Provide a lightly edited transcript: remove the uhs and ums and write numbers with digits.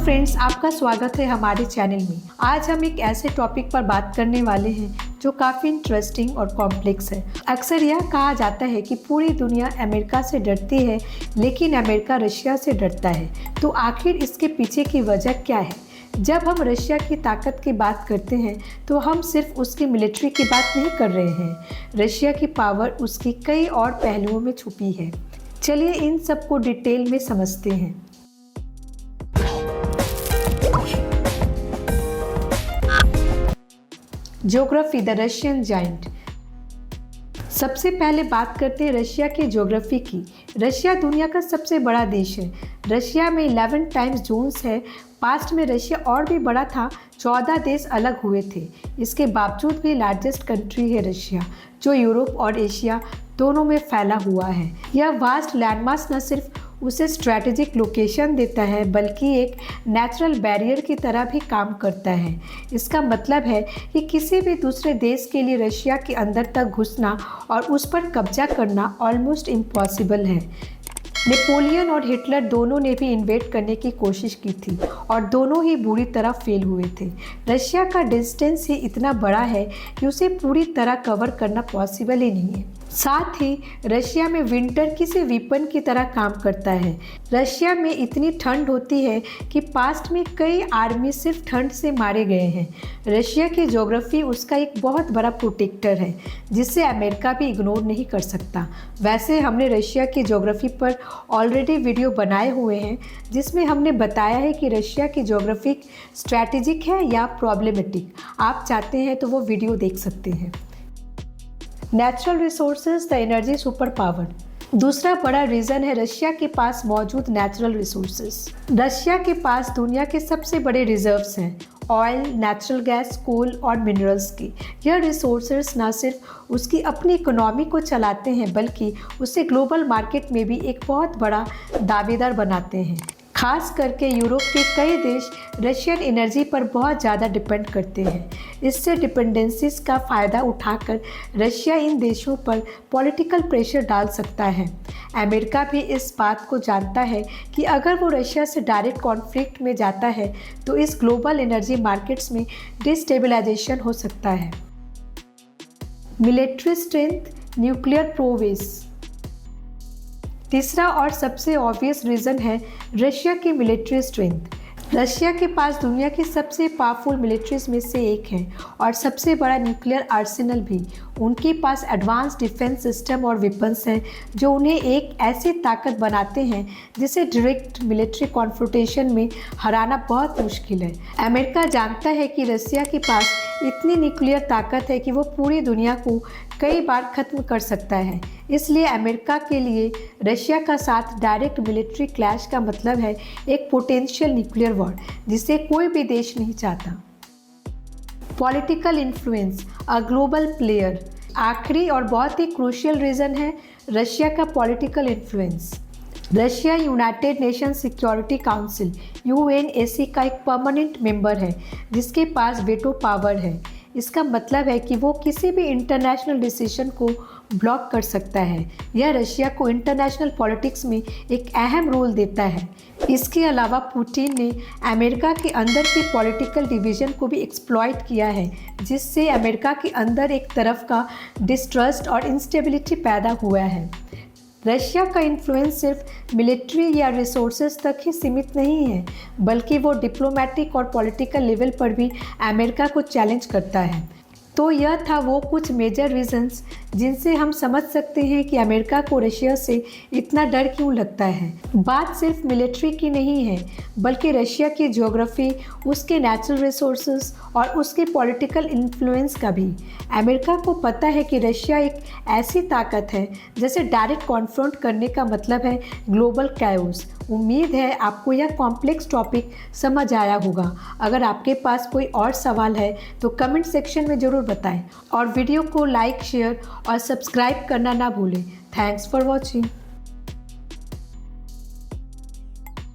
Friends, आपका स्वागत है हमारे चैनल में। आज हम एक ऐसे टॉपिक पर बात करने वाले हैं जो काफ़ी इंटरेस्टिंग और कॉम्प्लेक्स है। अक्सर यह कहा जाता है कि पूरी दुनिया अमेरिका से डरती है, लेकिन अमेरिका रशिया से डरता है। तो आखिर इसके पीछे की वजह क्या है? जब हम रशिया की ताकत की बात करते हैं तो हम सिर्फ उसकी मिलिट्री की बात नहीं कर रहे हैं। रशिया की पावर उसकी कई और पहलुओं में छुपी है। चलिए इन सब को डिटेल में समझते हैं। Geography, the Russian giant. सबसे पहले बात करते हैं रशिया की ज्योग्राफी की। रशिया दुनिया का सबसे बड़ा देश है। रशिया में 11 टाइम्स जोन्स है। पास्ट में रशिया और भी बड़ा था, 14 देश अलग हुए थे। इसके बावजूद भी लार्जेस्ट कंट्री है रशिया, जो यूरोप और एशिया दोनों में फैला हुआ है। यह वास्ट लैंडमास न सिर्फ उसे स्ट्रैटेजिक लोकेशन देता है, बल्कि एक नेचुरल बैरियर की तरह भी काम करता है। इसका मतलब है कि किसी भी दूसरे देश के लिए रशिया के अंदर तक घुसना और उस पर कब्जा करना ऑलमोस्ट इम्पॉसिबल है। नेपोलियन और हिटलर दोनों ने भी इन्वेड करने की कोशिश की थी और दोनों ही बुरी तरह फेल हुए थे। रशिया का डिस्टेंस ही इतना बड़ा है कि उसे पूरी तरह कवर करना पॉसिबल ही नहीं है। साथ ही रशिया में विंटर किसी वीपन की तरह काम करता है। रशिया में इतनी ठंड होती है कि पास्ट में कई आर्मी सिर्फ ठंड से मारे गए हैं। रशिया की ज्योग्राफी उसका एक बहुत बड़ा प्रोटेक्टर है, जिसे अमेरिका भी इग्नोर नहीं कर सकता। वैसे हमने रशिया की ज्योग्राफी पर ऑलरेडी वीडियो बनाए हुए हैं, जिसमें हमने बताया है कि रशिया की ज्योग्राफी स्ट्रैटेजिक है या प्रॉब्लमेटिक। आप चाहते हैं तो वो वीडियो देख सकते हैं। Natural resources, the energy super power. दूसरा बड़ा रीज़न है रशिया के पास मौजूद नेचुरल रिसोर्सेज। रशिया के पास दुनिया के सबसे बड़े रिजर्व्स हैं, ऑयल, नेचुरल गैस, कोल और मिनरल्स की। यह रिसोर्सेज न सिर्फ उसकी अपनी इकोनॉमी को चलाते हैं, बल्कि उसे ग्लोबल मार्केट में भी एक बहुत बड़ा दावेदार बनाते हैं। खास करके यूरोप के कई देश रशियन एनर्जी पर बहुत ज़्यादा डिपेंड करते हैं। इससे डिपेंडेंसीज का फ़ायदा उठाकर रशिया इन देशों पर पॉलिटिकल प्रेशर डाल सकता है। अमेरिका भी इस बात को जानता है कि अगर वो रशिया से डायरेक्ट कॉन्फ्लिक्ट में जाता है तो इस ग्लोबल एनर्जी मार्केट्स में डिस्टेबलाइजेशन हो सकता है। Military strength, nuclear prowess. तीसरा और सबसे ऑब्वियस रीज़न है रशिया की मिलिट्री स्ट्रेंथ। रशिया के पास दुनिया की सबसे पावरफुल मिलिट्रीज में से एक है और सबसे बड़ा न्यूक्लियर आर्सेनल भी। उनके पास एडवांस डिफेंस सिस्टम और वेपन्स हैं जो उन्हें एक ऐसी ताकत बनाते हैं जिसे डायरेक्ट मिलिट्री कॉन्फ्रोंटेशन में हराना बहुत मुश्किल है। अमेरिका जानता है कि रशिया के पास इतनी न्यूक्लियर ताकत है कि वो पूरी दुनिया को कई बार ख़त्म कर सकता है। इसलिए अमेरिका के लिए रशिया का साथ डायरेक्ट मिलिट्री क्लैश का मतलब है एक पोटेंशियल न्यूक्लियर वॉर, जिसे कोई भी देश नहीं चाहता। Political influence, a global player. आखिरी और बहुत ही क्रूशियल रीज़न है रशिया का political influence. Russia United nation security council (UNSC) का एक परमानेंट मेंबर है, जिसके पास वेटो पावर है। इसका मतलब है कि वो किसी भी इंटरनेशनल डिसीजन को ब्लॉक कर सकता है। यह रशिया को इंटरनेशनल पॉलिटिक्स में एक अहम रोल देता है। इसके अलावा पुतिन ने अमेरिका के अंदर की पॉलिटिकल डिवीज़न को भी एक्सप्लॉइट किया है, जिससे अमेरिका के अंदर एक तरफ का डिस्ट्रस्ट और इंस्टेबिलिटी पैदा हुआ है। रशिया का इन्फ्लुएंस सिर्फ मिलिट्री या रिसोर्सेज तक ही सीमित नहीं है, बल्कि वो डिप्लोमेटिक और पॉलिटिकल लेवल पर भी अमेरिका को चैलेंज करता है। तो यह था वो कुछ मेजर रीजंस जिनसे हम समझ सकते हैं कि अमेरिका को रशिया से इतना डर क्यों लगता है। बात सिर्फ मिलिट्री की नहीं है, बल्कि रशिया की ज्योग्राफी, उसके नेचुरल रिसोर्सेज और उसके पॉलिटिकल इन्फ्लुएंस का भी। अमेरिका को पता है कि रशिया एक ऐसी ताकत है जिसे डायरेक्ट कॉन्फ्रंट करने का मतलब है ग्लोबल कैओस। उम्मीद है आपको यह कॉम्प्लेक्स टॉपिक समझ आया होगा। अगर आपके पास कोई और सवाल है तो कमेंट सेक्शन में ज़रूर बताएं और वीडियो को लाइक, शेयर और सब्सक्राइब करना ना भूलें। Thanks for watching.